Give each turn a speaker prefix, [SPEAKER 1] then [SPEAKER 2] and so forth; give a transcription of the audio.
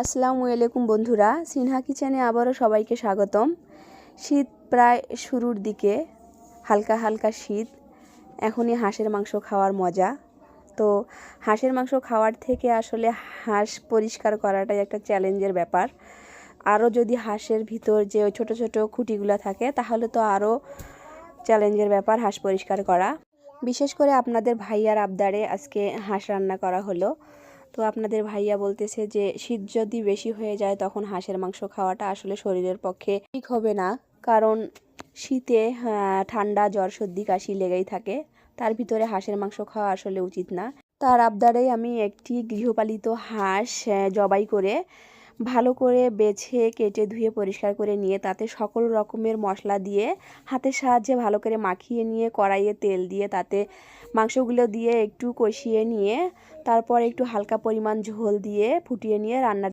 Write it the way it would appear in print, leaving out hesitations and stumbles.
[SPEAKER 1] আসসালামু আলাইকুম বন্ধুরা, সিনহা কিচেনে আবারও সবাইকে স্বাগতম। শীত প্রায় শুরুর দিকে, হালকা হালকা শীত। এখনই হাঁসের মাংস খাওয়ার মজা। তো হাঁসের মাংস খাওয়ার থেকে আসলে হাঁস পরিষ্কার করাটাই একটা চ্যালেঞ্জের ব্যাপার। আরও যদি হাঁসের ভিতর যে ওই ছোটো ছোটো খুঁটিগুলো থাকে তাহলে তো আরও চ্যালেঞ্জের ব্যাপার হাঁস পরিষ্কার করা। বিশেষ করে আপনাদের ভাইয়ার আবদারে আজকে হাঁস রান্না করা হলো। তো আপনাদের ভাইয়া বলতেছে যে শীত যদি বেশি হয়ে যায় তখন হাঁসের মাংস খাওয়াটা আসলে শরীরের পক্ষে ঠিক হবে না, কারণ শীতে ঠান্ডা জ্বর সর্দি কাশি লেগেই থাকে। তার ভিতরে হাঁসের মাংস খাওয়া আসলে উচিত না। তার আবদারেই আমি একটি গৃহপালিত হাঁস জবাই করে ভালো করে বেছে কেটে ধুয়ে পরিষ্কার করে নিয়ে তাতে সকল রকমের মশলা দিয়ে হাতের সাহায্যে ভালো করে মাখিয়ে নিয়ে কড়াইয়ে তেল দিয়ে তাতে মাংসগুলো দিয়ে একটু কষিয়ে নিয়ে তারপর একটু হালকা পরিমাণ ঝোল দিয়ে ফুটিয়ে নিয়ে রান্না